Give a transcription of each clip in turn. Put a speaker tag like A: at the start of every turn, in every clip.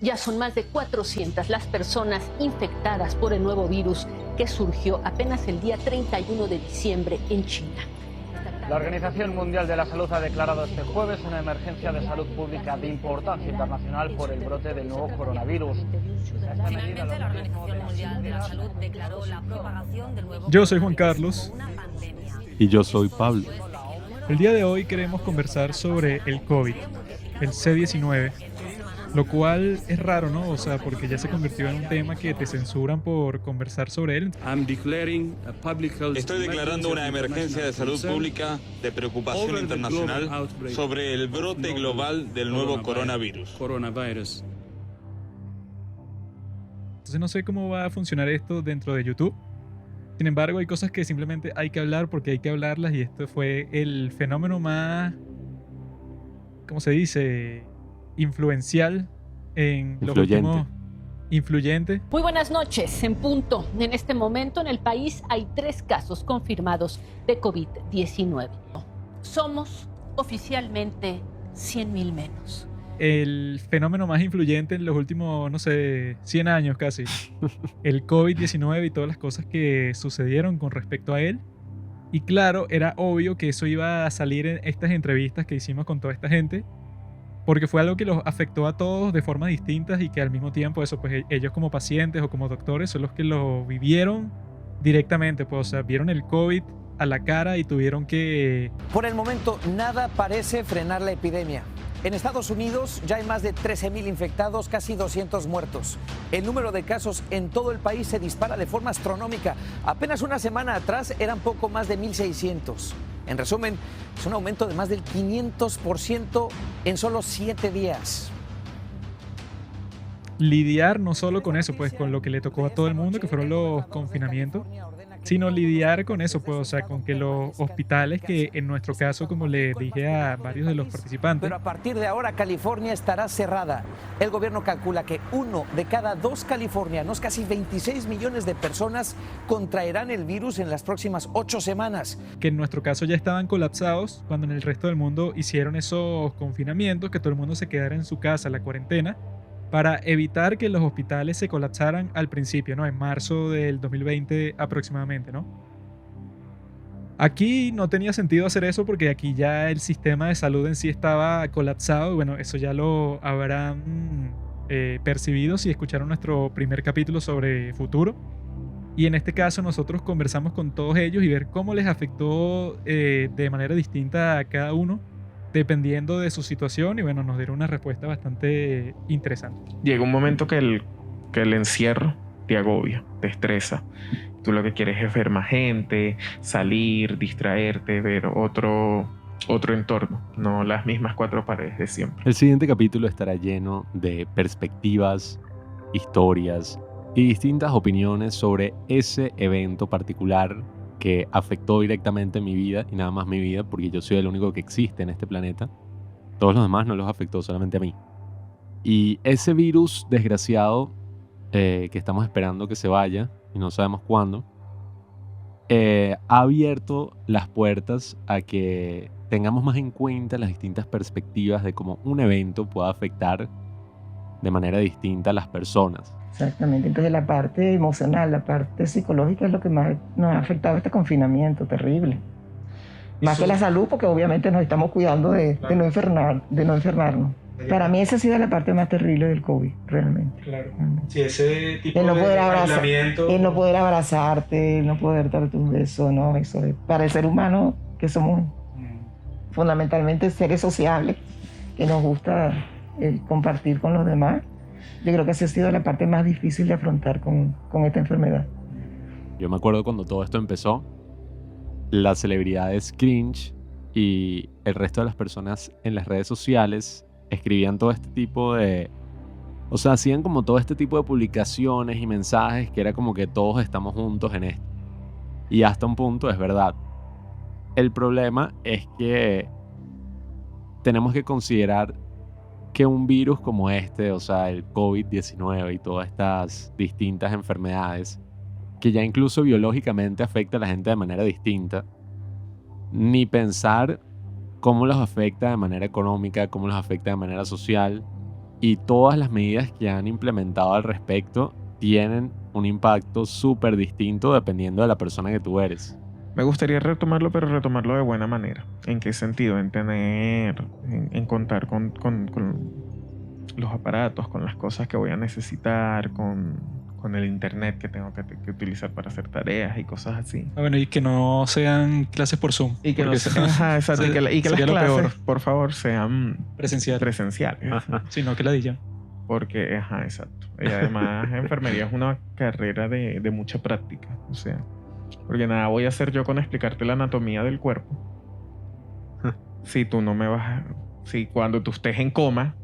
A: Ya son más de 400 las personas infectadas por el nuevo virus que surgió apenas el día 31 de diciembre en China.
B: La Organización Mundial de la Salud ha declarado este jueves una emergencia de salud pública de importancia internacional por el brote del nuevo coronavirus.
C: Finalmente, la Organización Mundial de la Salud declaró la propagación del nuevo
D: Yo soy Juan Carlos.
C: como una pandemia.
E: Y yo soy Pablo.
D: El día de hoy queremos conversar sobre el COVID, el C-19, lo cual es raro, ¿no? O sea, porque ya se convirtió en un tema que te censuran por conversar sobre él.
F: Estoy declarando una emergencia de salud pública de preocupación internacional sobre el brote global del nuevo coronavirus.
D: Entonces no sé cómo va a funcionar esto dentro de YouTube. Sin embargo, hay cosas que simplemente hay que hablar porque hay que hablarlas, y esto fue el fenómeno más, ¿cómo se dice?, influencial en los últimos... Influyente.
A: Muy buenas noches. En punto, en este momento en el país hay 3 casos confirmados de COVID-19. Somos oficialmente 100,000 menos.
D: El fenómeno más influyente en los últimos, no sé, 100 años casi. El COVID-19 y todas las cosas que sucedieron con respecto a él. Y claro, era obvio que eso iba a salir en estas entrevistas que hicimos con toda esta gente, porque fue algo que los afectó a todos de formas distintas y que al mismo tiempo eso, pues ellos como pacientes o como doctores son los que lo vivieron directamente, pues, o sea, vieron el COVID a la cara y tuvieron que...
G: Por el momento, nada parece frenar la epidemia. En Estados Unidos ya hay más de 13,000 infectados, casi 200 muertos. El número de casos en todo el país se dispara de forma astronómica. Apenas una semana atrás eran poco más de 1,600. En resumen, es un aumento de más del 500% en solo 7 días.
D: Lidiar no solo con eso, pues con lo que le tocó a todo el mundo, que fueron los confinamientos, sino lidiar con eso, pues, o sea, con que los hospitales, que en nuestro caso, como le dije a varios de los participantes...
G: Pero a partir de ahora, California estará cerrada. El gobierno calcula que 1 de cada 2 californianos, casi 26 millones de personas, contraerán el virus en las próximas 8 semanas.
D: Que en nuestro caso ya estaban colapsados, cuando en el resto del mundo hicieron esos confinamientos, que todo el mundo se quedara en su casa, la cuarentena, para evitar que los hospitales se colapsaran al principio, ¿no? En marzo del 2020 aproximadamente, ¿no? Aquí no tenía sentido hacer eso porque aquí ya el sistema de salud en sí estaba colapsado. Y bueno, eso ya lo habrán percibido si escucharon nuestro primer capítulo sobre futuro. Y en este caso nosotros conversamos con todos ellos y ver cómo les afectó de manera distinta a cada uno, dependiendo de su situación, y bueno, nos dieron una respuesta bastante interesante.
H: Llega un momento que el encierro te agobia, te estresa. Tú lo que quieres es ver más gente, salir, distraerte, ver otro entorno, no las mismas 4 paredes de siempre.
E: El siguiente capítulo estará lleno de perspectivas, historias y distintas opiniones sobre ese evento particular que afectó directamente mi vida, y nada más mi vida, porque yo soy el único que existe en este planeta. Todos los demás no los afectó, solamente a mí. Y ese virus desgraciado que estamos esperando que se vaya, y no sabemos cuándo, ha abierto las puertas a que tengamos más en cuenta las distintas perspectivas de cómo un evento puede afectar de manera distinta a las personas.
I: Exactamente, entonces la parte emocional, la parte psicológica es lo que más nos ha afectado este confinamiento terrible. Más que la salud, porque obviamente nos estamos cuidando de no enfermarnos. Para mí esa ha sido la parte más terrible del COVID, realmente.
D: Claro. Sí, ese tipo
I: el no poder
D: aislamiento...
I: El no poder abrazarte, el no poder darte un beso, ¿no? Eso es, para el ser humano, que somos fundamentalmente seres sociables, que nos gusta compartir con los demás, yo creo que esa ha sido la parte más difícil de afrontar con esta enfermedad.
E: Yo me acuerdo cuando todo esto empezó, las celebridades cringe y el resto de las personas en las redes sociales escribían todo este tipo de... O sea, hacían como todo este tipo de publicaciones y mensajes que era como que todos estamos juntos en esto. Y hasta un punto es verdad. El problema es que tenemos que considerar que un virus como este, o sea, el COVID-19 y todas estas distintas enfermedades, que ya incluso biológicamente afecta a la gente de manera distinta, ni pensar cómo los afecta de manera económica, cómo los afecta de manera social, Y todas las medidas que han implementado al respecto tienen un impacto súper distinto dependiendo de la persona que tú eres.
H: Me gustaría retomarlo, pero retomarlo de buena manera. ¿En qué sentido? En contar con los aparatos, con las cosas que voy a necesitar, con el internet que tengo que utilizar para hacer tareas y cosas así.
D: Bueno, y que no sean clases por Zoom.
H: Y que no
D: porque
H: ajá, exacto, y que las
D: sería lo
H: clases,
D: peor.
H: por favor, sean
D: Presencial.
H: presenciales.
D: Sino que la digan.
H: Porque, ajá, exacto. Y además, enfermería es una carrera de mucha práctica. O sea, porque nada voy a hacer yo con explicarte la anatomía del cuerpo. Si tú no me vas si cuando tú estés en coma,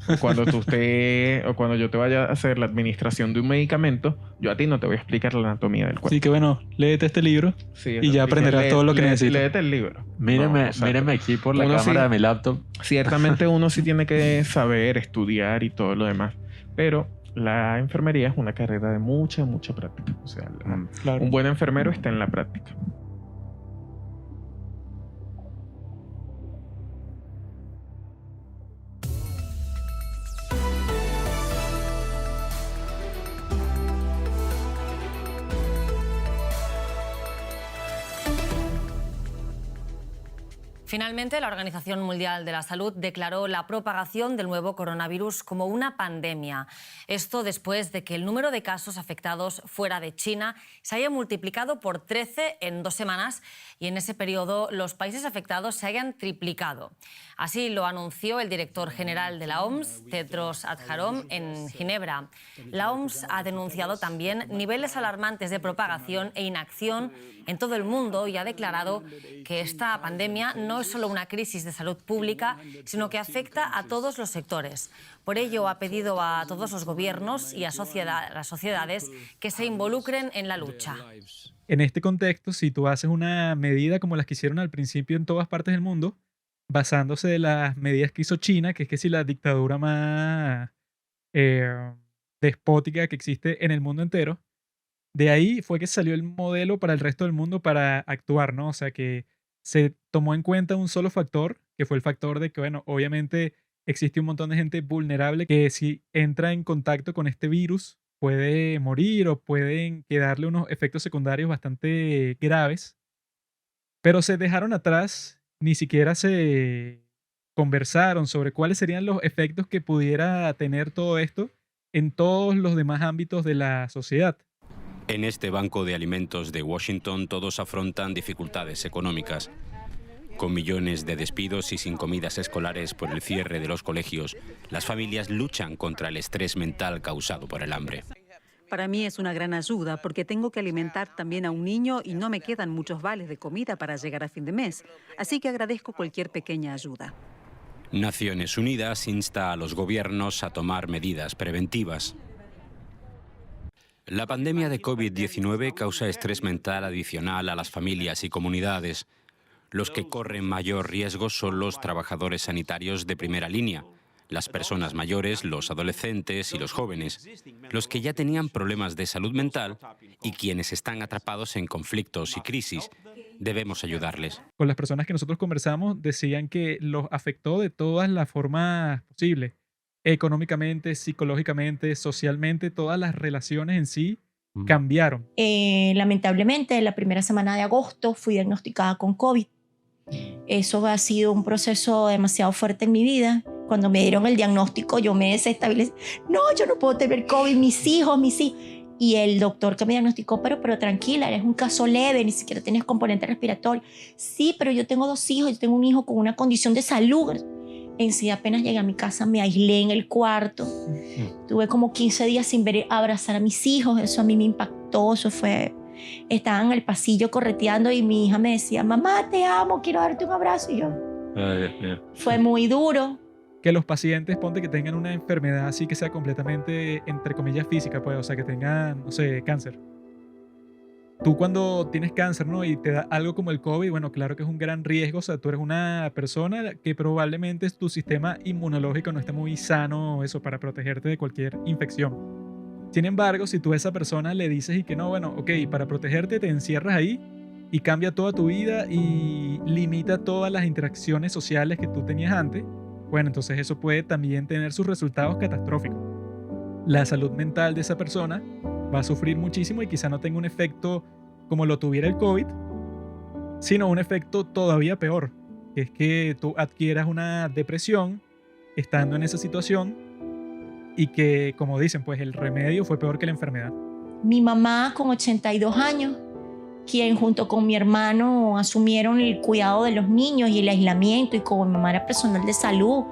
H: o cuando yo te vaya a hacer la administración de un medicamento, yo a ti no te voy a explicar la anatomía del cuerpo.
D: Así que bueno, léete este libro
H: Sí,
D: y ya aprenderás todo lo que necesitas.
H: Léete el libro.
E: Míreme,
H: No, o sea,
E: míreme aquí por la
H: uno
E: cámara
H: sí-
E: de mi laptop.
H: Ciertamente uno sí tiene que saber, estudiar y todo lo demás, pero la enfermería es una carrera de mucha práctica. O sea,
D: Claro.
H: un buen enfermero está en la práctica.
C: Finalmente, la Organización Mundial de la Salud declaró la propagación del nuevo coronavirus como una pandemia. Esto después de que el número de casos afectados fuera de China se haya multiplicado por 13 en 2 semanas y en ese periodo los países afectados se hayan triplicado. Así lo anunció el director general de la OMS, Tedros Adhanom, en Ginebra. La OMS ha denunciado también niveles alarmantes de propagación e inacción en todo el mundo y ha declarado que esta pandemia no es solo una crisis de salud pública, sino que afecta a todos los sectores. Por ello, ha pedido a todos los gobiernos y a las sociedades que se involucren en la lucha.
D: En este contexto, si tú haces una medida como las que hicieron al principio en todas partes del mundo, basándose de las medidas que hizo China, que es que si la dictadura más despótica que existe en el mundo entero, de ahí fue que salió el modelo para el resto del mundo para actuar, ¿no? O sea, que se tomó en cuenta un solo factor, que fue el factor de que, bueno, obviamente existe un montón de gente vulnerable que si entra en contacto con este virus puede morir o pueden quedarle unos efectos secundarios bastante graves. Pero se dejaron atrás, ni siquiera se conversaron sobre cuáles serían los efectos que pudiera tener todo esto en todos los demás ámbitos de la sociedad.
J: En este banco de alimentos de Washington todos afrontan dificultades económicas. Con millones de despidos y sin comidas escolares por el cierre de los colegios, las familias luchan contra el estrés mental causado por el hambre.
K: Para mí es una gran ayuda porque tengo que alimentar también a un niño y no me quedan muchos vales de comida para llegar a fin de mes. Así que agradezco cualquier pequeña ayuda.
J: Naciones Unidas insta a los gobiernos a tomar medidas preventivas. La pandemia de COVID-19 causa estrés mental adicional a las familias y comunidades. Los que corren mayor riesgo son los trabajadores sanitarios de primera línea, las personas mayores, los adolescentes y los jóvenes, los que ya tenían problemas de salud mental y quienes están atrapados en conflictos y crisis. Debemos ayudarles.
D: Con las personas que nosotros conversamos decían que los afectó de todas las formas posibles. Económicamente, psicológicamente, socialmente, todas las relaciones en sí cambiaron.
L: Lamentablemente, la primera semana de agosto fui diagnosticada con COVID. Eso ha sido un proceso demasiado fuerte en mi vida. Cuando me dieron el diagnóstico, yo me desestabilicé. No, yo no puedo tener COVID, mis hijos. Y el doctor que me diagnosticó, pero tranquila, eres un caso leve, ni siquiera tienes componente respiratorio. Sí, pero yo tengo 2 hijos, yo tengo un hijo con una condición de salud. En sí, apenas llegué a mi casa, me aislé en el cuarto. Tuve como 15 días sin ver abrazar a mis hijos. Eso a mí me impactó. Eso fue... Estaba en el pasillo correteando y mi hija me decía, mamá, te amo, quiero darte un abrazo. Y yo... Fue muy duro.
D: Que los pacientes, ponte que tengan una enfermedad así que sea completamente, entre comillas, física, pues, o sea, que tengan, no sé, cáncer. Tú cuando tienes cáncer, ¿no? Y te da algo como el COVID, bueno, claro que es un gran riesgo, o sea, tú eres una persona que probablemente tu sistema inmunológico no esté muy sano, eso, para protegerte de cualquier infección. Sin embargo, si tú a esa persona le dices y que no, bueno, ok, para protegerte te encierras ahí y cambia toda tu vida y limita todas las interacciones sociales que tú tenías antes, bueno, entonces eso puede también tener sus resultados catastróficos. La salud mental de esa persona va a sufrir muchísimo y quizá no tenga un efecto como lo tuviera el COVID, sino un efecto todavía peor, que es que tú adquieras una depresión estando en esa situación y que, como dicen, pues el remedio fue peor que la enfermedad.
L: Mi mamá con 82 años, quien junto con mi hermano asumieron el cuidado de los niños y el aislamiento, y como mi mamá era personal de salud,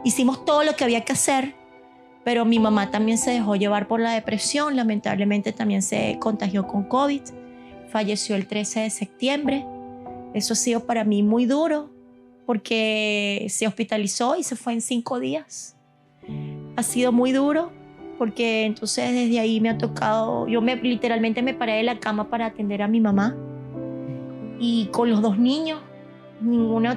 L: hicimos todo lo que había que hacer, pero mi mamá también se dejó llevar por la depresión, lamentablemente también se contagió con COVID, falleció el 13 de septiembre. Eso ha sido para mí muy duro porque se hospitalizó y se fue en 5 días. Ha sido muy duro porque entonces desde ahí me ha tocado, literalmente me paré de la cama para atender a mi mamá, y con los 2 niños,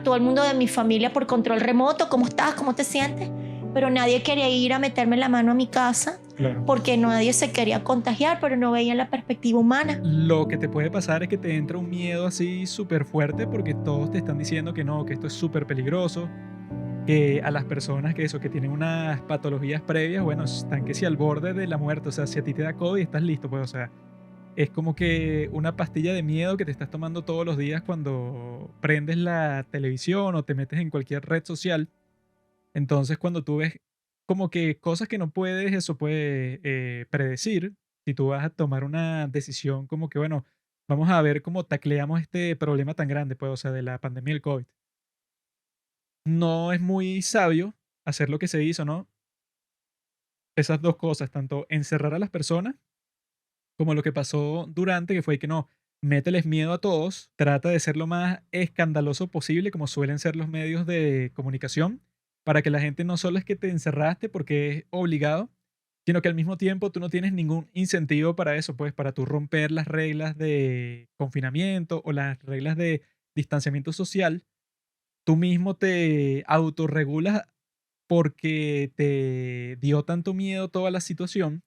L: todo el mundo de mi familia por control remoto, ¿cómo estás? ¿Cómo te sientes? Pero nadie quería ir a meterme la mano a mi casa, claro, porque nadie se quería contagiar, pero no veía la perspectiva humana.
D: Lo que te puede pasar es que te entra un miedo así súper fuerte porque todos te están diciendo que no, que esto es súper peligroso, que a las personas que tienen unas patologías previas, bueno, están que si al borde de la muerte. O sea, si a ti te da COVID estás listo, pues, o sea, es como que una pastilla de miedo que te estás tomando todos los días cuando prendes la televisión o te metes en cualquier red social. Entonces, cuando tú ves como que cosas que no puedes, predecir, si tú vas a tomar una decisión como que, bueno, vamos a ver cómo tacleamos este problema tan grande, pues, o sea, de la pandemia del COVID. No es muy sabio hacer lo que se hizo, ¿no? Esas 2 cosas, tanto encerrar a las personas como lo que pasó durante, que fue que no, mételes miedo a todos, trata de ser lo más escandaloso posible, como suelen ser los medios de comunicación, para que la gente no solo es que te encerraste porque es obligado, sino que al mismo tiempo tú no tienes ningún incentivo para eso, pues para tú romper las reglas de confinamiento o las reglas de distanciamiento social. Tú mismo te autorregulas porque te dio tanto miedo toda la situación,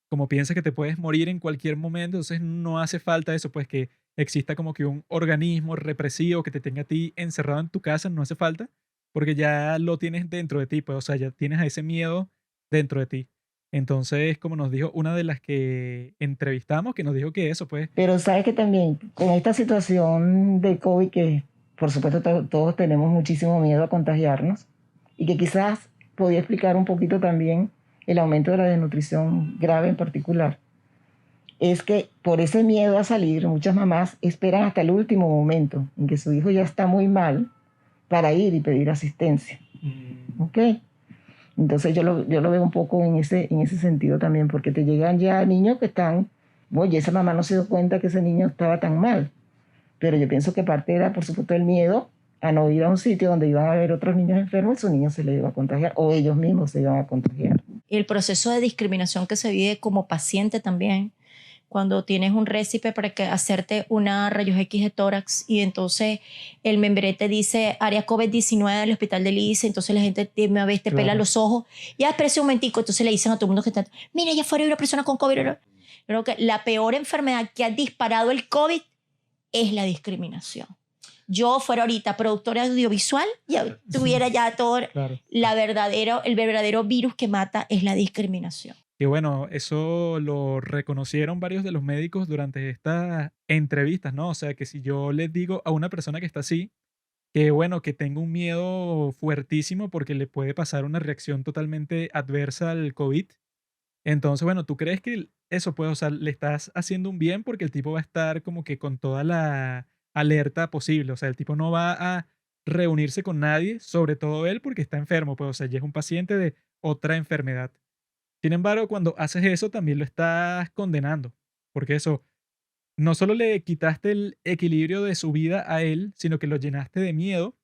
D: como piensas que te puedes morir en cualquier momento. Entonces no hace falta eso, pues que exista como que un organismo represivo que te tenga a ti encerrado en tu casa, no hace falta, porque ya lo tienes dentro de ti, pues, o sea, ya tienes a ese miedo dentro de ti. Entonces, como nos dijo una de las que entrevistamos, que nos dijo que eso, pues...
I: Pero sabes que también con esta situación de COVID, que por supuesto todos tenemos muchísimo miedo a contagiarnos, y que quizás podía explicar un poquito también el aumento de la desnutrición grave en particular, es que por ese miedo a salir, muchas mamás esperan hasta el último momento en que su hijo ya está muy mal para ir y pedir asistencia. ¿Ok? Entonces yo lo veo un poco en ese sentido también, porque te llegan ya niños que están, oye, esa mamá no se dio cuenta que ese niño estaba tan mal. Pero yo pienso que parte era, por supuesto, el miedo a no ir a un sitio donde iban a haber otros niños enfermos y su niño se le iba a contagiar, o ellos mismos se iban a contagiar.
L: El proceso de discriminación que se vive como paciente también, cuando tienes un récipe para hacerte una rayos X de tórax y entonces el membrete dice área COVID-19 del hospital del ICE, entonces la gente una vez te pela los ojos, ya espérese un momentico, entonces le dicen a todo el mundo que está, mira, ya fuera una persona con COVID. Creo que la peor enfermedad que ha disparado el COVID es la discriminación. Yo fuera ahorita productora audiovisual, ya tuviera ya todo, claro. El verdadero virus que mata es la discriminación.
D: Y bueno, eso lo reconocieron varios de los médicos durante estas entrevistas, ¿no? O sea, que si yo les digo a una persona que está así, que bueno, que tengo un miedo fuertísimo porque le puede pasar una reacción totalmente adversa al COVID. Entonces, bueno, ¿tú crees que eso puede, o sea, le estás haciendo un bien porque el tipo va a estar como que con toda la alerta posible? O sea, el tipo no va a reunirse con nadie, sobre todo él porque está enfermo, pues, o sea, ya es un paciente de otra enfermedad. Sin embargo, cuando haces eso, también lo estás condenando, porque eso, no solo le quitaste el equilibrio de su vida a él, sino que lo llenaste de miedo,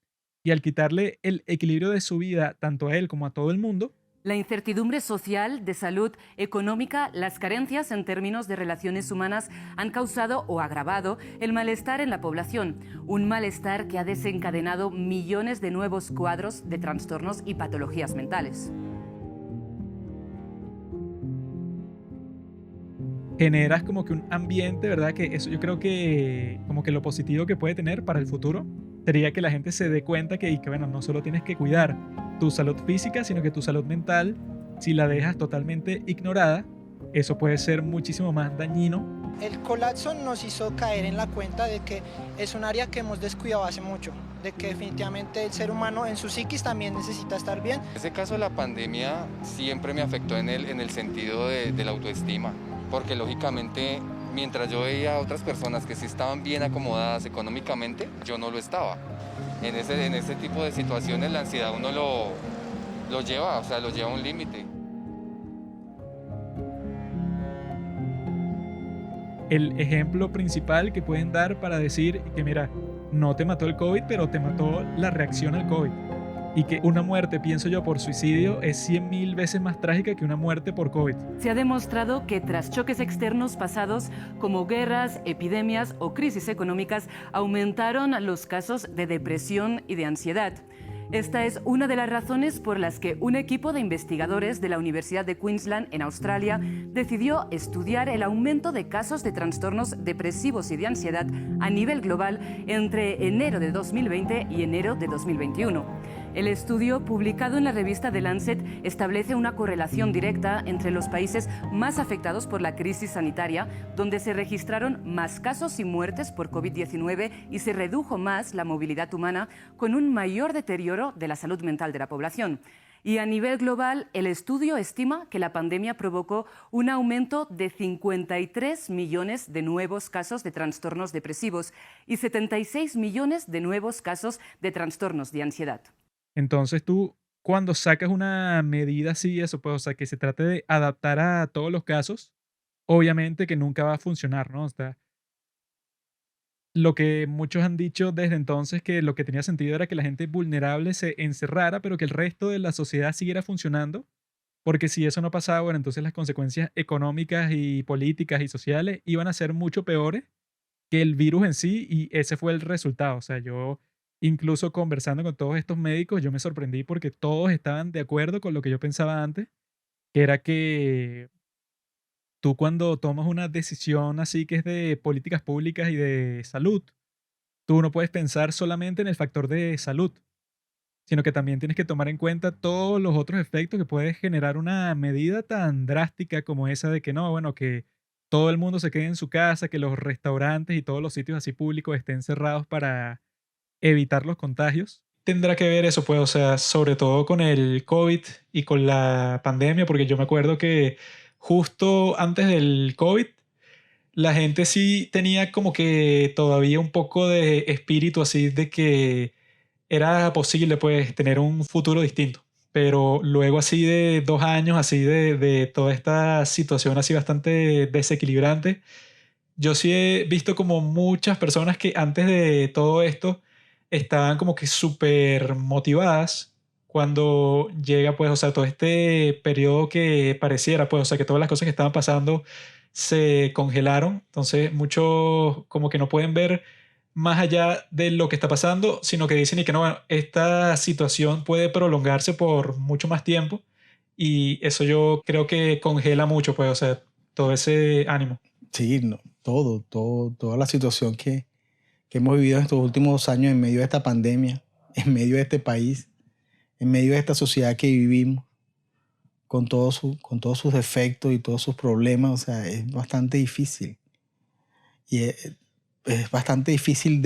D: y al quitarle el equilibrio de su vida tanto a él como a todo el mundo,
M: la incertidumbre social, de salud, económica, las carencias en términos de relaciones humanas han causado o agravado el malestar en la población, un malestar que ha desencadenado millones de nuevos cuadros de trastornos y patologías mentales.
D: Generas como que un ambiente, ¿verdad? Que eso yo creo que como que lo positivo que puede tener para el futuro sería que la gente se dé cuenta que bueno, no solo tienes que cuidar tu salud física, sino que tu salud mental, si la dejas totalmente ignorada, eso puede ser muchísimo más dañino.
N: El colapso nos hizo caer en la cuenta de que es un área que hemos descuidado hace mucho, de que definitivamente el ser humano en su psiquis también necesita estar bien.
O: En ese caso la pandemia siempre me afectó en el sentido de la autoestima, porque lógicamente mientras yo veía a otras personas que sí estaban bien acomodadas económicamente, yo no lo estaba. En ese tipo de situaciones la ansiedad uno lo lleva, o sea, lo lleva a un límite.
D: El ejemplo principal que pueden dar para decir que mira, no te mató el COVID, pero te mató la reacción al COVID. Y que una muerte, pienso yo, por suicidio es 100.000 veces más trágica que una muerte por COVID.
M: Se ha demostrado que tras choques externos pasados como guerras, epidemias o crisis económicas, aumentaron los casos de depresión y de ansiedad. Esta es una de las razones por las que un equipo de investigadores de la Universidad de Queensland, en Australia, decidió estudiar el aumento de casos de trastornos depresivos y de ansiedad a nivel global entre enero de 2020 y enero de 2021. El estudio, publicado en la revista The Lancet, establece una correlación directa entre los países más afectados por la crisis sanitaria, donde se registraron más casos y muertes por COVID-19 y se redujo más la movilidad humana, con un mayor deterioro de la salud mental de la población. Y a nivel global, el estudio estima que la pandemia provocó un aumento de 53 millones de nuevos casos de trastornos depresivos y 76 millones de nuevos casos de trastornos de ansiedad.
D: Entonces tú, cuando sacas una medida así, eso pues, o sea, que se trate de adaptar a todos los casos, obviamente que nunca va a funcionar, ¿no? O sea, lo que muchos han dicho desde entonces, que lo que tenía sentido era que la gente vulnerable se encerrara, pero que el resto de la sociedad siguiera funcionando, porque si eso no pasaba, bueno, entonces las consecuencias económicas y políticas y sociales iban a ser mucho peores que el virus en sí, y ese fue el resultado. O sea, yo incluso conversando con todos estos médicos, yo me sorprendí porque todos estaban de acuerdo con lo que yo pensaba antes, que era que tú cuando tomas una decisión así que es de políticas públicas y de salud, tú no puedes pensar solamente en el factor de salud, sino que también tienes que tomar en cuenta todos los otros efectos que puede generar una medida tan drástica como esa de que no, bueno, que todo el mundo se quede en su casa, que los restaurantes y todos los sitios así públicos estén cerrados para evitar los contagios. Tendrá que ver eso, pues, o sea, sobre todo con el COVID y con la pandemia, porque yo me acuerdo que justo antes del COVID, la gente sí tenía como que todavía un poco de espíritu así de que era posible, pues, tener un futuro distinto. Pero luego así de 2 años, así de toda esta situación así bastante desequilibrante, yo sí he visto como muchas personas que antes de todo esto estaban como que súper motivadas cuando llega, pues, o sea, todo este periodo que pareciera, pues, o sea, que todas las cosas que estaban pasando se congelaron. Entonces, muchos como que no pueden ver más allá de lo que está pasando, sino que dicen y que no, bueno, esta situación puede prolongarse por mucho más tiempo y eso yo creo que congela mucho, pues, o sea, todo ese ánimo.
P: Sí, no, toda la situación que hemos vivido en estos últimos años en medio de esta pandemia, en medio de este país, en medio de esta sociedad que vivimos, con todos sus defectos y todos sus problemas, o sea, es bastante difícil. Y es bastante difícil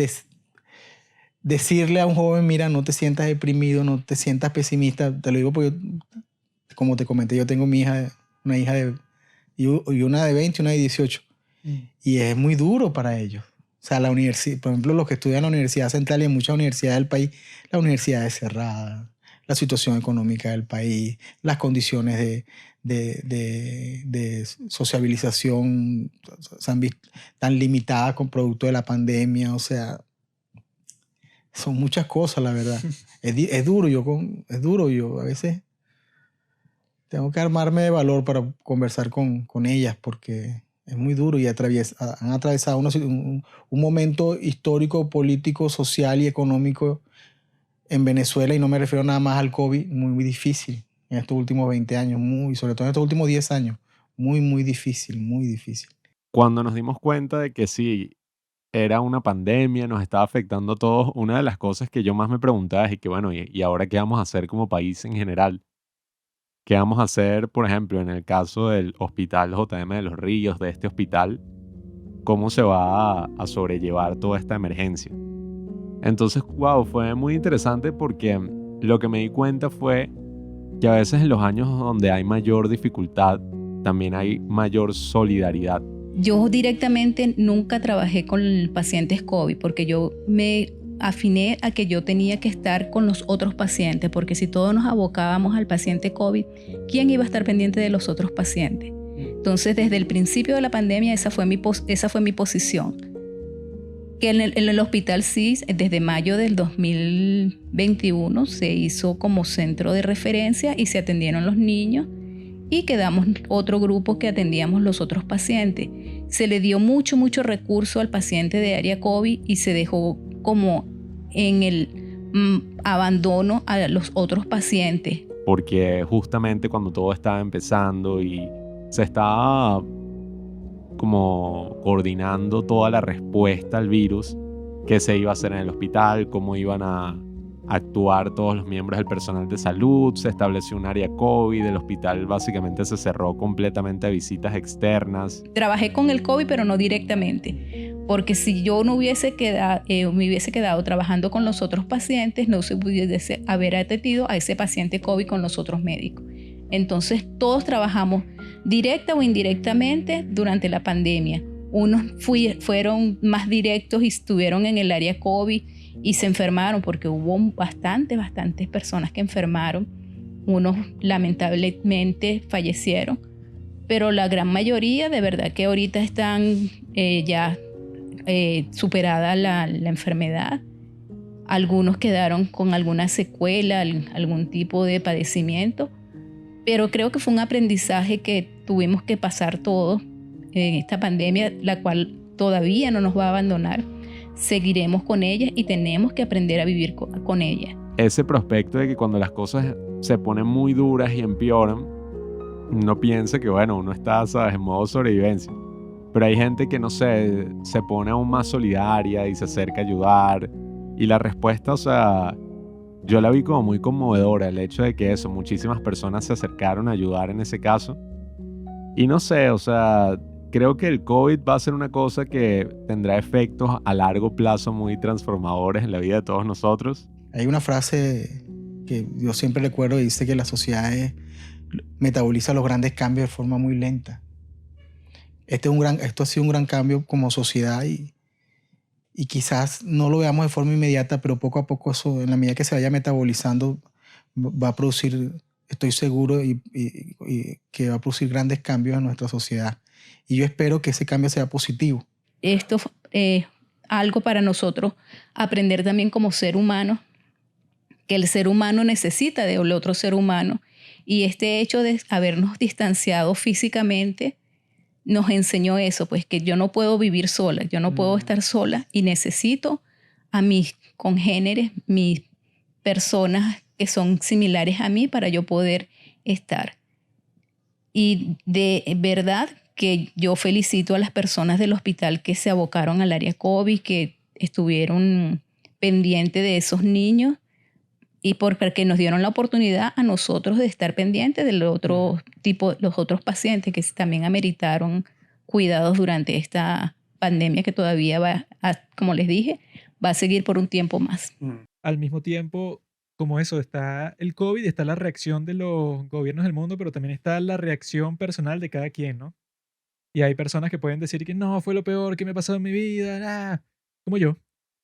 P: decirle a un joven, mira, no te sientas deprimido, no te sientas pesimista. Te lo digo porque, como te comenté, yo tengo una hija y una de 20 y una de 18. Y es muy duro para ellos. O sea, la universidad, por ejemplo, los que estudian en la Universidad Central y en muchas universidades del país, la universidad es cerrada, la situación económica del país, las condiciones de sociabilización se han visto tan limitadas con producto de la pandemia. O sea, son muchas cosas, la verdad. Es duro, yo a veces tengo que armarme de valor para conversar con ellas porque es muy duro y han atravesado un momento histórico, político, social y económico en Venezuela, y no me refiero nada más al COVID, muy, muy difícil en estos últimos 20 años, sobre todo en estos últimos 10 años, muy, muy difícil, muy difícil.
E: Cuando nos dimos cuenta de que sí, era una pandemia, nos estaba afectando a todos, una de las cosas que yo más me preguntaba es que, bueno, ¿y ahora qué vamos a hacer como país en general? ¿Qué vamos a hacer, por ejemplo, en el caso del hospital JM de Los Ríos, de este hospital? ¿Cómo se va a sobrellevar toda esta emergencia? Entonces, wow, fue muy interesante porque lo que me di cuenta fue que a veces en los años donde hay mayor dificultad, también hay mayor solidaridad.
Q: Yo directamente nunca trabajé con pacientes COVID porque yo me afiné a que yo tenía que estar con los otros pacientes, porque si todos nos abocábamos al paciente COVID, ¿quién iba a estar pendiente de los otros pacientes? Entonces, desde el principio de la pandemia, esa fue mi posición. Que en el hospital sí, desde mayo del 2021 se hizo como centro de referencia y se atendieron los niños y quedamos otro grupo que atendíamos los otros pacientes. Se le dio mucho recurso al paciente de área COVID y se dejó como en el abandono a los otros pacientes.
E: Porque justamente cuando todo estaba empezando y se estaba como coordinando toda la respuesta al virus, qué se iba a hacer en el hospital, cómo iban a actuar todos los miembros del personal de salud, se estableció un área COVID, el hospital básicamente se cerró completamente a visitas externas.
Q: Trabajé con el COVID, pero no directamente, porque si yo no hubiese quedado, me hubiese quedado trabajando con los otros pacientes, no se pudiese haber atendido a ese paciente COVID con los otros médicos. Entonces todos trabajamos directa o indirectamente durante la pandemia. Unos fueron más directos y estuvieron en el área COVID y se enfermaron porque hubo bastantes personas que enfermaron. Unos lamentablemente fallecieron, pero la gran mayoría de verdad que ahorita están ya superada la enfermedad. Algunos quedaron con alguna secuela, algún tipo de padecimiento, pero creo que fue un aprendizaje que tuvimos que pasar todos en esta pandemia, la cual todavía no nos va a abandonar. Seguiremos con ella y tenemos que aprender a vivir con ella.
E: Ese prospecto de que cuando las cosas se ponen muy duras y empeoran, uno piensa que, bueno, uno está, ¿sabes?, en modo sobrevivencia. Pero hay gente que, no sé, se pone aún más solidaria y se acerca a ayudar. Y la respuesta, o sea, yo la vi como muy conmovedora, el hecho de que muchísimas personas se acercaron a ayudar en ese caso. Y no sé, o sea, creo que el COVID va a ser una cosa que tendrá efectos a largo plazo muy transformadores en la vida de todos nosotros.
P: Hay una frase que yo siempre recuerdo y dice que la sociedad metaboliza los grandes cambios de forma muy lenta. Esto ha sido un gran cambio como sociedad y quizás no lo veamos de forma inmediata, pero poco a poco eso, en la medida que se vaya metabolizando, va a producir, estoy seguro, y que va a producir grandes cambios en nuestra sociedad. Y yo espero que ese cambio sea positivo.
Q: Esto es algo para nosotros aprender también como ser humano, que el ser humano necesita del otro ser humano. Y este hecho de habernos distanciado físicamente nos enseñó eso, pues que yo no puedo vivir sola, yo no puedo estar sola y necesito a mis congéneres, mis personas que son similares a mí para yo poder estar. Y de verdad que yo felicito a las personas del hospital que se abocaron al área COVID, que estuvieron pendientes de esos niños y porque nos dieron la oportunidad a nosotros de estar pendientes de los otros pacientes que también ameritaron cuidados durante esta pandemia que todavía va, como les dije, va a seguir por un tiempo más.
D: Al mismo tiempo, como eso, está el COVID, está la reacción de los gobiernos del mundo, pero también está la reacción personal de cada quien, ¿no? Y hay personas que pueden decir que no, fue lo peor que me ha pasado en mi vida, como yo.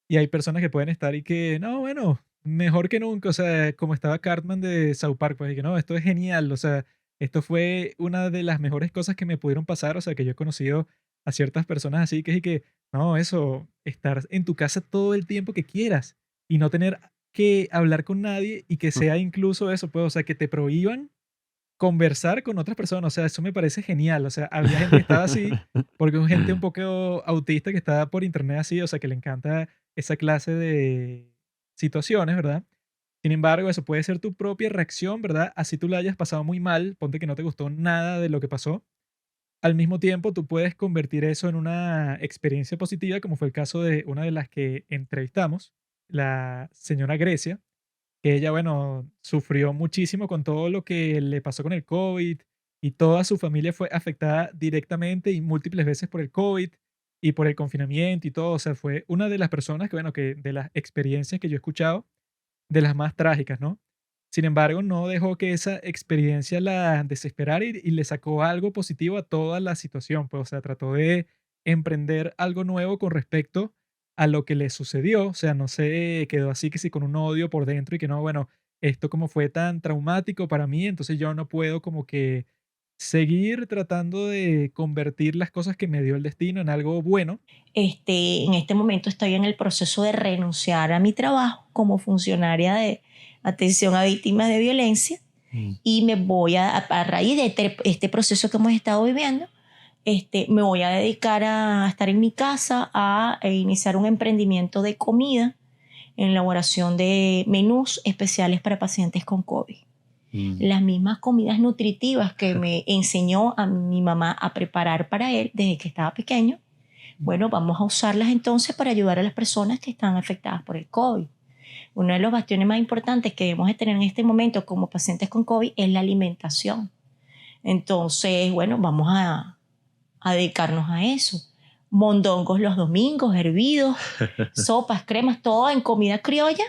D: Y hay personas que pueden estar y que, no, bueno, mejor que nunca, o sea, como estaba Cartman de South Park, pues, y que no, esto es genial, o sea, esto fue una de las mejores cosas que me pudieron pasar, o sea, que yo he conocido a ciertas personas así, que no, eso, estar en tu casa todo el tiempo que quieras y no tener que hablar con nadie y que sea incluso eso, pues, o sea, que te prohíban conversar con otras personas, o sea, eso me parece genial, o sea, había gente que estaba así, porque hay gente un poco autista que está por internet así, o sea, que le encanta esa clase de situaciones, ¿verdad? Sin embargo, eso puede ser tu propia reacción, ¿verdad? Así tú la hayas pasado muy mal, ponte que no te gustó nada de lo que pasó, al mismo tiempo tú puedes convertir eso en una experiencia positiva, como fue el caso de una de las que entrevistamos, la señora Grecia, que ella, bueno, sufrió muchísimo con todo lo que le pasó con el COVID y toda su familia fue afectada directamente y múltiples veces por el COVID y por el confinamiento y todo. O sea, fue una de las personas que, bueno, que de las experiencias que yo he escuchado, de las más trágicas, ¿no? Sin embargo, no dejó que esa experiencia la desesperara y le sacó algo positivo a toda la situación. Pues, o sea, trató de emprender algo nuevo con respecto a lo que le sucedió. O sea, no se quedó así que sí con un odio por dentro y que no, bueno, esto como fue tan traumático para mí, entonces yo no puedo como que seguir tratando de convertir las cosas que me dio el destino en algo bueno.
L: En este momento estoy en el proceso de renunciar a mi trabajo como funcionaria de atención a víctimas de violencia y me voy a raíz de este proceso que hemos estado viviendo, me voy a dedicar a estar en mi casa a iniciar un emprendimiento de comida en elaboración de menús especiales para pacientes con COVID. Las mismas comidas nutritivas que me enseñó a mi mamá a preparar para él desde que estaba pequeño. Bueno, vamos a usarlas entonces para ayudar a las personas que están afectadas por el COVID. Uno de los bastiones más importantes que debemos de tener en este momento como pacientes con COVID es la alimentación. Entonces, bueno, vamos a dedicarnos a eso. Mondongos los domingos, hervidos, sopas, cremas, todo en comida criolla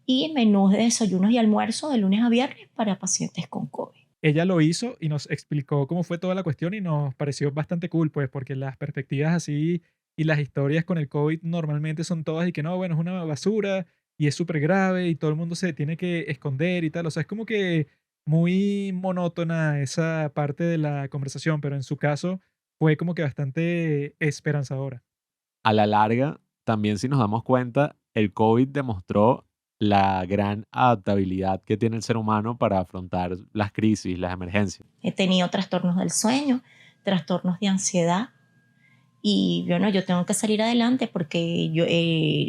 L: y menús de desayunos y almuerzos de lunes a viernes para pacientes con COVID.
D: Ella lo hizo y nos explicó cómo fue toda la cuestión y nos pareció bastante cool, pues, porque las perspectivas así y las historias con el COVID normalmente son todas y que no, bueno, es una basura y es súper grave y todo el mundo se tiene que esconder y tal. O sea, es como que muy monótona esa parte de la conversación, pero en su caso fue como que bastante esperanzadora.
E: A la larga, también si nos damos cuenta, el COVID demostró la gran adaptabilidad que tiene el ser humano para afrontar las crisis, las emergencias.
L: He tenido trastornos del sueño, trastornos de ansiedad y bueno, yo tengo que salir adelante porque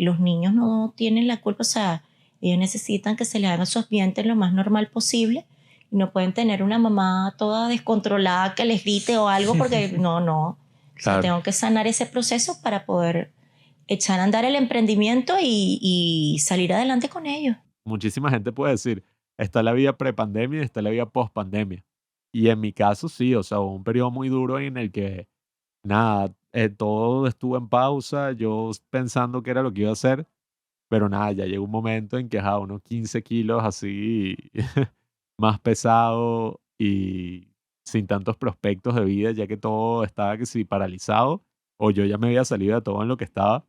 L: los niños no tienen la culpa, o sea, ellos necesitan que se les haga su ambiente lo más normal posible y no pueden tener una mamá toda descontrolada que les grite o algo porque no. O sea,
E: Claro.
L: tengo que sanar ese proceso para poder echar a andar el emprendimiento y salir adelante con ellos.
E: Muchísima gente puede decir, está la vida prepandemia y está la vida pospandemia. Y en mi caso sí, o sea, hubo un periodo muy duro en el que, nada, todo estuvo en pausa, yo pensando que era lo que iba a hacer, pero nada, ya llegó un momento en que, unos 15 kilos así, más pesado y sin tantos prospectos de vida, ya que todo estaba que sí paralizado, o yo ya me había salido de todo en lo que estaba,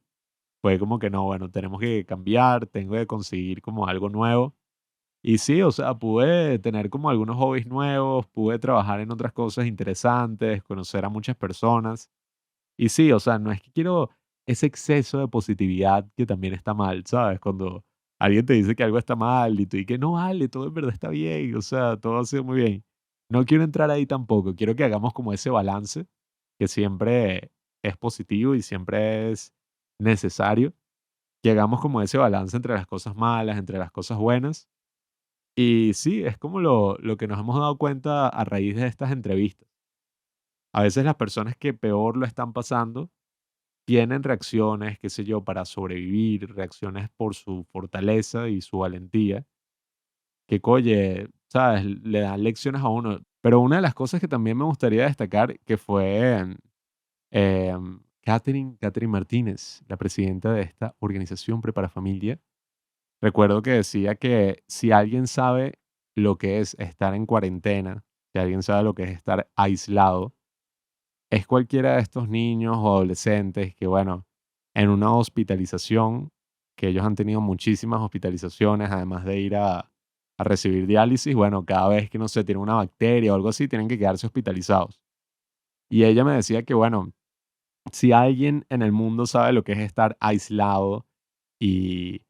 E: fue como que no, bueno, tenemos que cambiar, tengo que conseguir como algo nuevo. Y sí, o sea, pude tener como algunos hobbies nuevos, pude trabajar en otras cosas interesantes, conocer a muchas personas. Y sí, o sea, no es que quiero ese exceso de positividad que también está mal, ¿sabes? Cuando alguien te dice que algo está mal y tú dices que no vale, todo en verdad está bien, o sea, todo ha sido muy bien. No quiero entrar ahí tampoco, quiero que hagamos como ese balance que siempre es positivo y siempre es necesario, que hagamos como ese balance entre las cosas malas, entre las cosas buenas. Y sí, es como lo que nos hemos dado cuenta a raíz de estas entrevistas. A veces las personas que peor lo están pasando tienen reacciones, qué sé yo, para sobrevivir, reacciones por su fortaleza y su valentía, que, oye, ¿sabes? Le dan lecciones a uno. Pero una de las cosas que también me gustaría destacar, que fue Catherine Martínez, la presidenta de esta organización Prepara Familia. Recuerdo que decía que si alguien sabe lo que es estar en cuarentena, si alguien sabe lo que es estar aislado, es cualquiera de estos niños o adolescentes que, bueno, en una hospitalización, que ellos han tenido muchísimas hospitalizaciones, además de ir a recibir diálisis, bueno, cada vez que, no sé, tienen una bacteria o algo así, tienen que quedarse hospitalizados. Y ella me decía que, bueno, si alguien en el mundo sabe lo que es estar aislado y,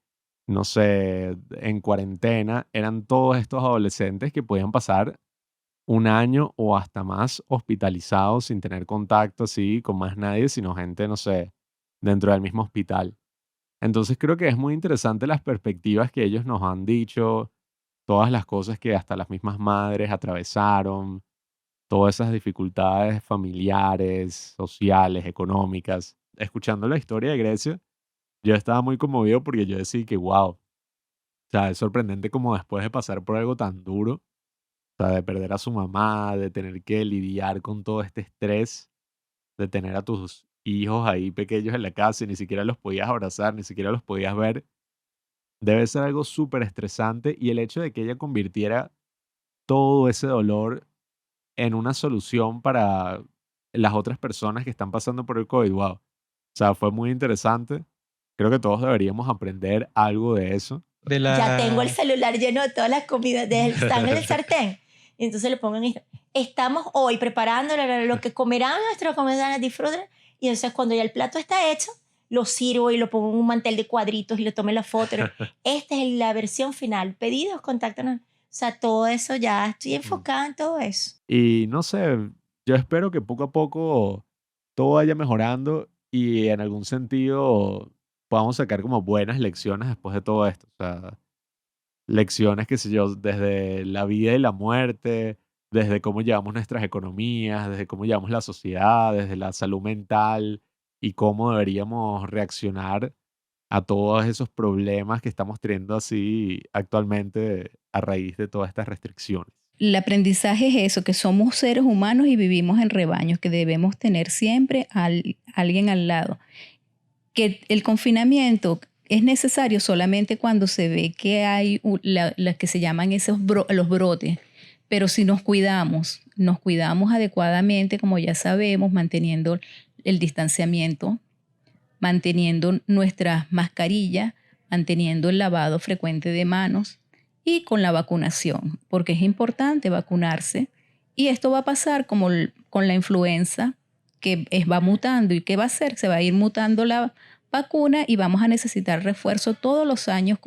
E: no sé, en cuarentena, eran todos estos adolescentes que podían pasar un año o hasta más hospitalizados sin tener contacto así con más nadie, sino gente, no sé, dentro del mismo hospital. Entonces creo que es muy interesante las perspectivas que ellos nos han dicho, todas las cosas que hasta las mismas madres atravesaron. todas esas dificultades familiares, sociales, económicas. Escuchando la historia de Grecia, yo estaba muy conmovido porque yo decía que, wow, o sea, es sorprendente como después de pasar por algo tan duro, o sea, de perder a su mamá, de tener que lidiar con todo este estrés, de tener a tus hijos ahí pequeños en la casa y ni siquiera los podías abrazar, ni siquiera los podías ver, debe ser algo súper estresante y el hecho de que ella convirtiera todo ese dolor en una solución para las otras personas que están pasando por el COVID, wow. O sea, fue muy interesante. Creo que todos deberíamos aprender algo de eso.
L: Ya tengo el celular lleno de todas las comidas, están en el sartén. Y entonces le pongo en esto. Estamos hoy preparando lo que comerán nuestros comensales, disfruten. Y entonces cuando ya el plato está hecho, lo sirvo y lo pongo en un mantel de cuadritos y le tomé la foto. Esta es la versión final. Pedidos, contáctanos. O sea, todo eso ya estoy enfocada en todo eso.
E: Y no sé, yo espero que poco a poco todo vaya mejorando y en algún sentido podamos sacar como buenas lecciones después de todo esto. O sea, lecciones, qué sé yo, desde la vida y la muerte, desde cómo llevamos nuestras economías, desde cómo llevamos la sociedad, desde la salud mental y cómo deberíamos reaccionar a todos esos problemas que estamos teniendo así actualmente a raíz de todas estas restricciones.
Q: El aprendizaje es eso, que somos seres humanos y vivimos en rebaños, que debemos tener siempre a alguien al lado. Que el confinamiento es necesario solamente cuando se ve que hay las que se llaman los brotes. Pero si nos cuidamos adecuadamente, como ya sabemos, manteniendo el distanciamiento, manteniendo nuestras mascarillas, manteniendo el lavado frecuente de manos y con la vacunación, porque es importante vacunarse. Y esto va a pasar como con la influenza, que va mutando. ¿Y qué va a hacer? Se va a ir mutando la vacuna y vamos a necesitar refuerzo todos los años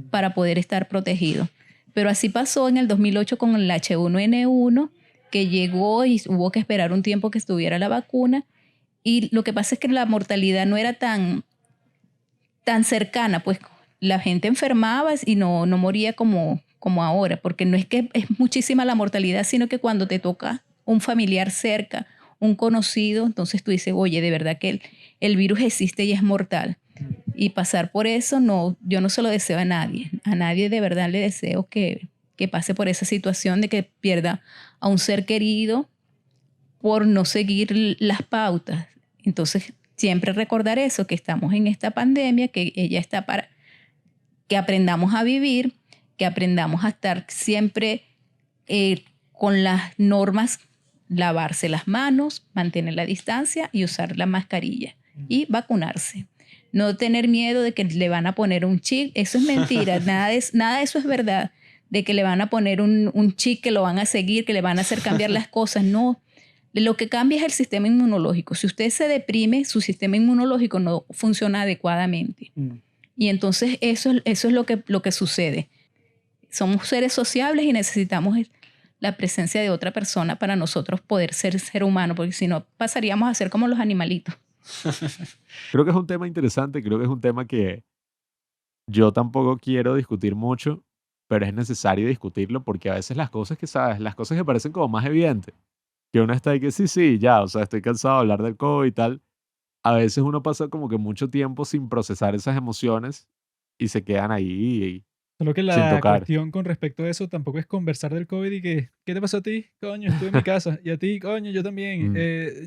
Q: para poder estar protegidos. Pero así pasó en el 2008 con el H1N1, que llegó y hubo que esperar un tiempo que estuviera la vacuna. Y lo que pasa es que la mortalidad no era tan cercana, pues la gente enfermaba y no moría como ahora, porque no es que es muchísima la mortalidad, sino que cuando te toca un familiar cerca, un conocido, entonces tú dices, oye, de verdad que el virus existe y es mortal. Y pasar por eso, yo no se lo deseo a nadie. A nadie de verdad le deseo que pase por esa situación de que pierda a un ser querido por no seguir las pautas. Entonces, siempre recordar eso, que estamos en esta pandemia, que ella está para que aprendamos a vivir, que aprendamos a estar siempre con las normas, lavarse las manos, mantener la distancia y usar la mascarilla y vacunarse. No tener miedo de que le van a poner un chip, eso es mentira, nada de eso es verdad, de que le van a poner un chip, que lo van a seguir, que le van a hacer cambiar las cosas, no. Lo que cambia es el sistema inmunológico. Si usted se deprime, su sistema inmunológico no funciona adecuadamente. Y entonces eso es lo que sucede. Somos seres sociables y necesitamos la presencia de otra persona para nosotros poder ser humanos, porque si no pasaríamos a ser como los animalitos.
E: Creo que es un tema interesante, creo que es un tema que yo tampoco quiero discutir mucho, pero es necesario discutirlo porque a veces las cosas que parecen como más evidentes, que uno está ahí que sí, ya, o sea, estoy cansado de hablar del COVID y tal, a veces uno pasa como que mucho tiempo sin procesar esas emociones y se quedan ahí
D: Solo que
E: sin
D: la
E: tocar.
D: cuestión con respecto a eso tampoco es conversar del COVID y que, ¿qué te pasó a ti? Coño, estuve en mi casa. Y a ti, coño, yo también.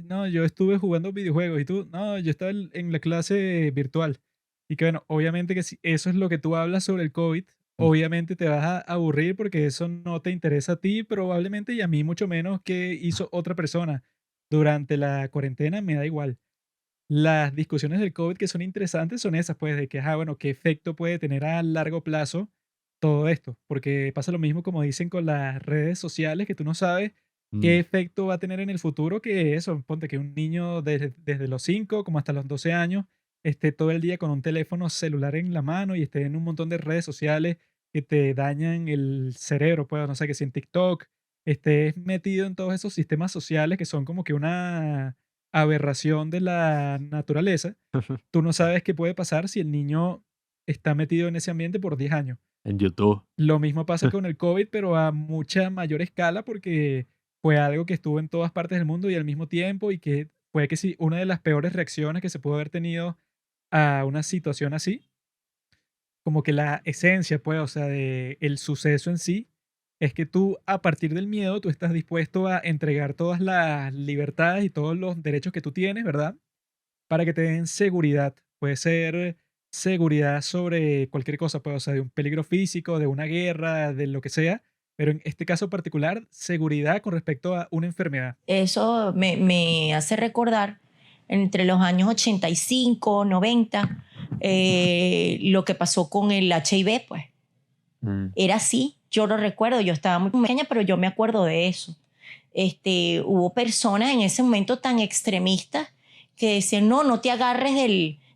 D: No, yo estuve jugando videojuegos. Y tú, no, yo estaba en la clase virtual. Y que bueno, obviamente que si eso es lo que tú hablas sobre el COVID, obviamente te vas a aburrir porque eso no te interesa a ti probablemente y a mí mucho menos que hizo otra persona. Durante la cuarentena me da igual. Las discusiones del COVID que son interesantes son esas, pues, de que, bueno, qué efecto puede tener a largo plazo todo esto, porque pasa lo mismo como dicen con las redes sociales, que tú no sabes qué efecto va a tener en el futuro, que eso, ponte que un niño desde los 5 como hasta los 12 años esté todo el día con un teléfono celular en la mano y esté en un montón de redes sociales que te dañan el cerebro, pues, no sé, que si en TikTok estés metido en todos esos sistemas sociales que son como que una aberración de la naturaleza, tú no sabes qué puede pasar si el niño está metido en ese ambiente por 10 años.
E: En YouTube.
D: Lo mismo pasa con el COVID, pero a mucha mayor escala porque fue algo que estuvo en todas partes del mundo y al mismo tiempo y que fue que sí, una de las peores reacciones que se pudo haber tenido a una situación así, como que la esencia, pues, o sea, de el suceso en sí, es que tú, a partir del miedo, tú estás dispuesto a entregar todas las libertades y todos los derechos que tú tienes, ¿verdad? Para que te den seguridad. Puede ser seguridad sobre cualquier cosa, pues, o sea, de un peligro físico, de una guerra, de lo que sea, pero en este caso particular, seguridad con respecto a una enfermedad.
L: Eso me hace recordar entre los años 85, 90, lo que pasó con el HIV, pues. Era así, yo lo recuerdo, yo estaba muy pequeña, pero yo me acuerdo de eso. Hubo personas en ese momento tan extremistas que decían, no te agarres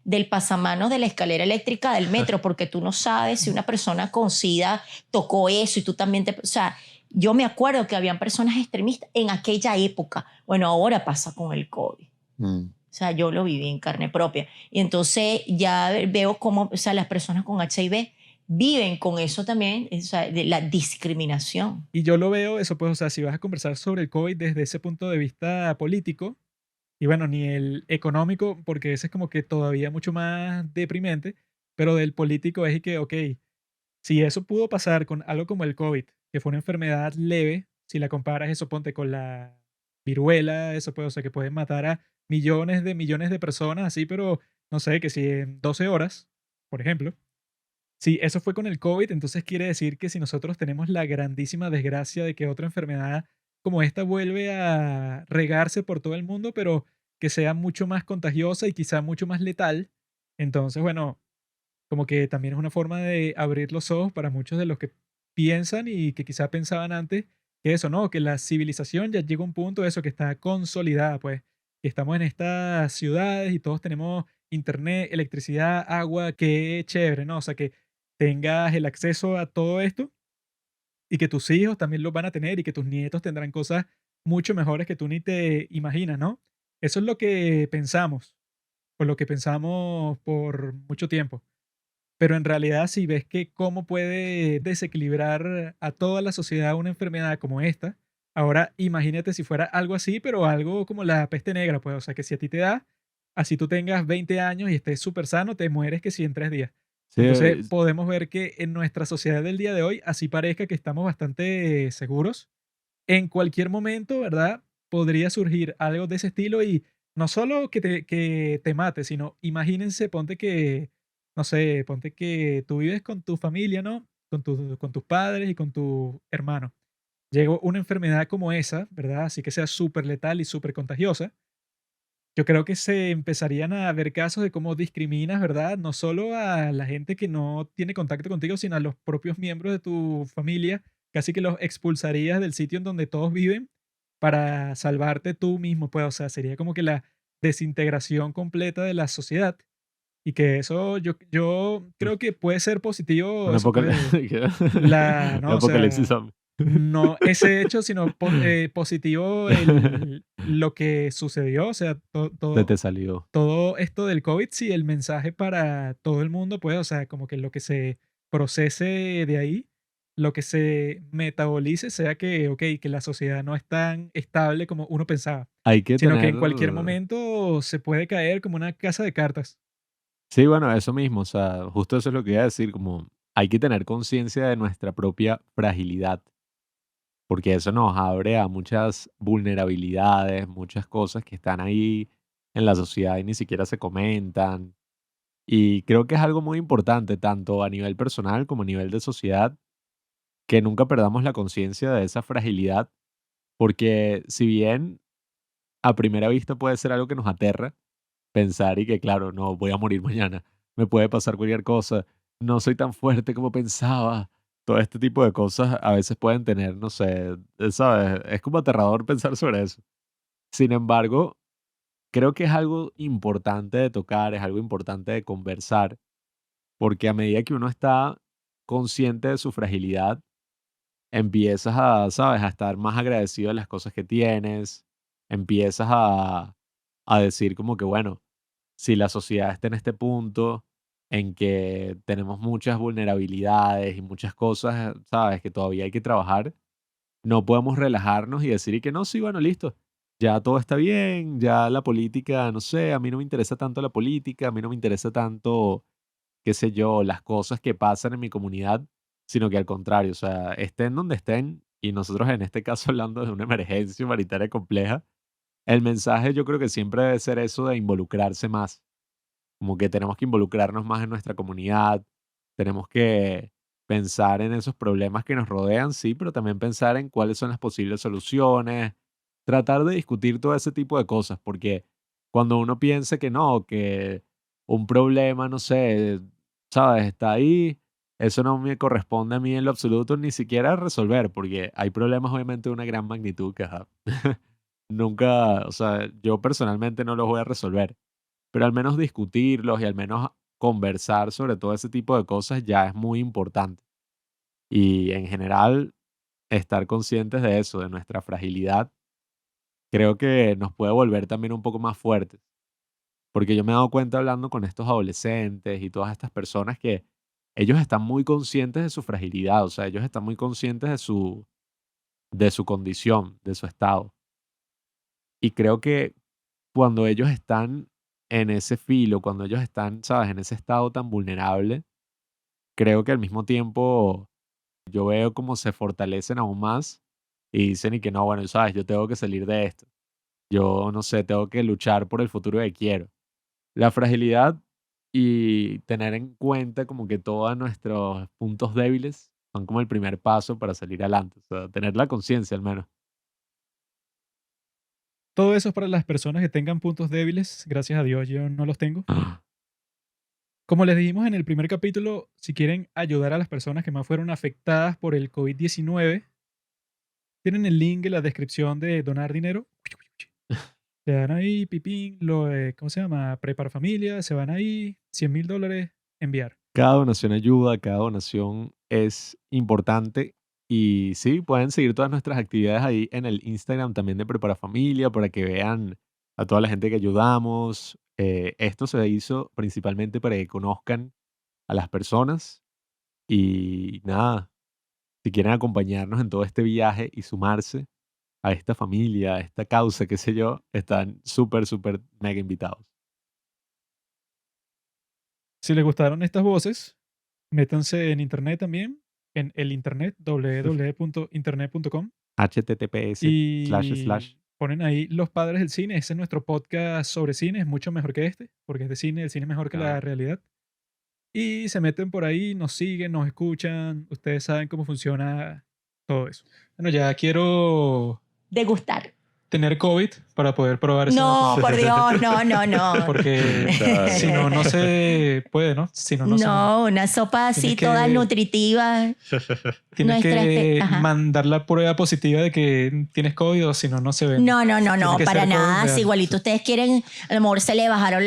L: del pasamanos de la escalera eléctrica del metro, porque tú no sabes si una persona con SIDA tocó eso y tú también o sea, yo me acuerdo que habían personas extremistas en aquella época. Bueno, ahora pasa con el COVID. O sea, yo lo viví en carne propia. Y entonces ya veo cómo, o sea, las personas con HIV viven con eso también, o sea, de la discriminación.
D: Y yo lo veo eso, pues, o sea, si vas a conversar sobre el COVID desde ese punto de vista político, y bueno, ni el económico, porque ese es como que todavía mucho más deprimente, pero del político es y que, ok, si eso pudo pasar con algo como el COVID, que fue una enfermedad leve, si la comparas eso, ponte con la viruela, eso puede, o sea, que puede matar a millones de personas, así, pero no sé, que si en 12 horas, por ejemplo, si eso fue con el COVID, entonces quiere decir que si nosotros tenemos la grandísima desgracia de que otra enfermedad como esta vuelve a regarse por todo el mundo, pero que sea mucho más contagiosa y quizá mucho más letal, entonces, bueno, como que también es una forma de abrir los ojos para muchos de los que piensan y que quizá pensaban antes que eso, ¿no? Que la civilización ya llega a un punto de eso que está consolidada, pues, que estamos en estas ciudades y todos tenemos internet, electricidad, agua, qué chévere, ¿no? O sea, que tengas el acceso a todo esto y que tus hijos también lo van a tener y que tus nietos tendrán cosas mucho mejores que tú ni te imaginas, ¿no? Eso es lo que pensamos, o lo que pensamos por mucho tiempo. Pero en realidad, si ves que cómo puede desequilibrar a toda la sociedad una enfermedad como esta, ahora imagínate si fuera algo así, pero algo como la peste negra, pues, o sea, que si a ti te da, así tú tengas 20 años y estés súper sano, te mueres que sí en 3 días.
E: Sí,
D: Entonces podemos ver que en nuestra sociedad del día de hoy, así parezca que estamos bastante seguros, en cualquier momento, ¿verdad? Podría surgir algo de ese estilo y no solo que te mate, sino imagínense, ponte que, no sé, ponte que tú vives con tu familia, ¿no? Con tus padres y con tu hermano. Llegó una enfermedad como esa, ¿verdad? Así que sea súper letal y súper contagiosa. Yo creo que se empezarían a ver casos de cómo discriminas, ¿verdad? No solo a la gente que no tiene contacto contigo, sino a los propios miembros de tu familia. Casi que los expulsarías del sitio en donde todos viven para salvarte tú mismo, pues, o sea, sería como que la desintegración completa de la sociedad. Y que eso yo creo que puede ser positivo,
E: un
D: eso puede, no, o
E: apocalipsis
D: sea,
E: zombie.
D: no ese hecho, sino positivo lo que sucedió, o sea,
E: Se te salió.
D: todo esto del COVID, sí, el mensaje para todo el mundo, pues, o sea, como que lo que se procese de ahí, lo que se metabolice, sea que, ok, que la sociedad no es tan estable como uno pensaba,
E: Hay que
D: sino que
E: tener...
D: en cualquier momento se puede caer como una casa de cartas.
E: Sí, bueno, eso mismo, o sea, justo eso es lo que iba a decir, como hay que tener conciencia de nuestra propia fragilidad, porque eso nos abre a muchas vulnerabilidades, muchas cosas que están ahí en la sociedad y ni siquiera se comentan. Y creo que es algo muy importante, tanto a nivel personal como a nivel de sociedad, que nunca perdamos la conciencia de esa fragilidad, porque si bien a primera vista puede ser algo que nos aterra, pensar y que, claro, no, voy a morir mañana, me puede pasar cualquier cosa, no soy tan fuerte como pensaba. Todo este tipo de cosas a veces pueden tener, no sé, ¿sabes? Es como aterrador pensar sobre eso. Sin embargo, creo que es algo importante de tocar, es algo importante de conversar, porque a medida que uno está consciente de su fragilidad, empiezas a, ¿sabes? A estar más agradecido de las cosas que tienes, empiezas a decir como que, bueno, si la sociedad está en este punto en que tenemos muchas vulnerabilidades y muchas cosas, ¿sabes? Que todavía hay que trabajar, no podemos relajarnos y decir y que no, sí, bueno, listo. Ya todo está bien, ya la política, no sé, a mí no me interesa tanto la política, a mí no me interesa tanto, qué sé yo, las cosas que pasan en mi comunidad, sino que al contrario, o sea, estén donde estén, y nosotros en este caso hablando de una emergencia humanitaria compleja, el mensaje yo creo que siempre debe ser eso de involucrarse más, como que tenemos que involucrarnos más en nuestra comunidad, tenemos que pensar en esos problemas que nos rodean, sí, pero también pensar en cuáles son las posibles soluciones, tratar de discutir todo ese tipo de cosas, porque cuando uno piensa que no, que un problema, no sé, sabes, está ahí, eso no me corresponde a mí en lo absoluto ni siquiera resolver, porque hay problemas obviamente de una gran magnitud que ajá, nunca, o sea, yo personalmente no los voy a resolver, pero al menos discutirlos y al menos conversar sobre todo ese tipo de cosas ya es muy importante. Y en general, estar conscientes de eso, de nuestra fragilidad, creo que nos puede volver también un poco más fuertes. Porque yo me he dado cuenta hablando con estos adolescentes y todas estas personas que ellos están muy conscientes de su fragilidad, o sea, ellos están muy conscientes de su condición, de su estado. Y creo que cuando ellos están en ese filo, cuando ellos están, ¿sabes?, en ese estado tan vulnerable, creo que al mismo tiempo yo veo cómo se fortalecen aún más y dicen y que no, bueno, sabes, yo tengo que salir de esto. Yo no sé, tengo que luchar por el futuro que quiero. La fragilidad y tener en cuenta como que todos nuestros puntos débiles son como el primer paso para salir adelante. O sea, tener la conciencia al menos.
D: Todo eso es para las personas que tengan puntos débiles. Gracias a Dios yo no los tengo. Como les dijimos en el primer capítulo, si quieren ayudar a las personas que más fueron afectadas por el COVID-19, tienen el link en la descripción de donar dinero. Le dan ahí, pipín, ¿cómo se llama? Prepara Familia, se van ahí, $100,000, enviar.
E: Cada donación ayuda, cada donación es importante. Y sí, pueden seguir todas nuestras actividades ahí en el Instagram también de Prepara Familia para que vean a toda la gente que ayudamos. Esto se hizo principalmente para que conozcan a las personas y nada, si quieren acompañarnos en todo este viaje y sumarse a esta familia, a esta causa, qué sé yo, están súper, súper mega invitados.
D: Si les gustaron estas voces, métanse en internet también, en el internet, www.internet.com.
E: https://
D: Ponen ahí Los Padres del Cine. Ese es nuestro podcast sobre cine. Es mucho mejor que este, porque es de cine. El cine es mejor que la realidad. Y se meten por ahí, nos siguen, nos escuchan. Ustedes saben cómo funciona todo eso. Bueno, ya quiero
L: degustar.
D: Tener COVID para poder probar eso.
L: No, por Dios, no.
D: Porque si no, no se puede, ¿no? Si no,
L: no, una sopa así toda nutritiva.
D: Tienes que mandar la prueba positiva de que tienes COVID o si no, no se ve.
L: No, para nada. Si igualito ustedes quieren, a lo mejor se le bajaron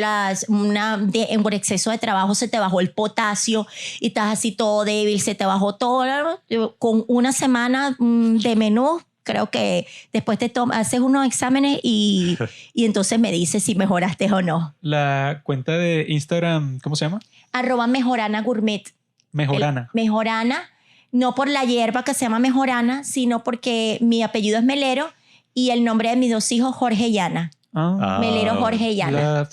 L: por exceso de trabajo se te bajó el potasio y estás así todo débil, se te bajó todo. Con una semana de menú, creo que después te haces unos exámenes y entonces me dices si mejoraste o no.
D: La cuenta de Instagram, ¿cómo se llama?
L: @mejorana_gourmet.
D: Mejorana.
L: Mejorana, no por la hierba que se llama Mejorana, sino porque mi apellido es Melero y el nombre de mis 2 hijos, Jorge y Ana. Melero, Jorge y Ana.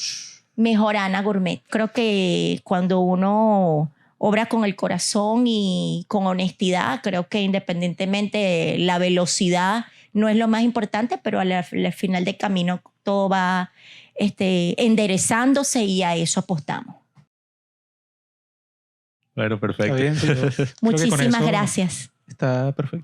L: Mejorana Gourmet. Creo que cuando uno obra con el corazón y con honestidad, creo que independientemente la velocidad no es lo más importante, pero al final del camino todo va enderezándose y a eso apostamos.
E: Bueno, perfecto.
D: Está bien,
L: muchísimas gracias.
D: Está perfecto.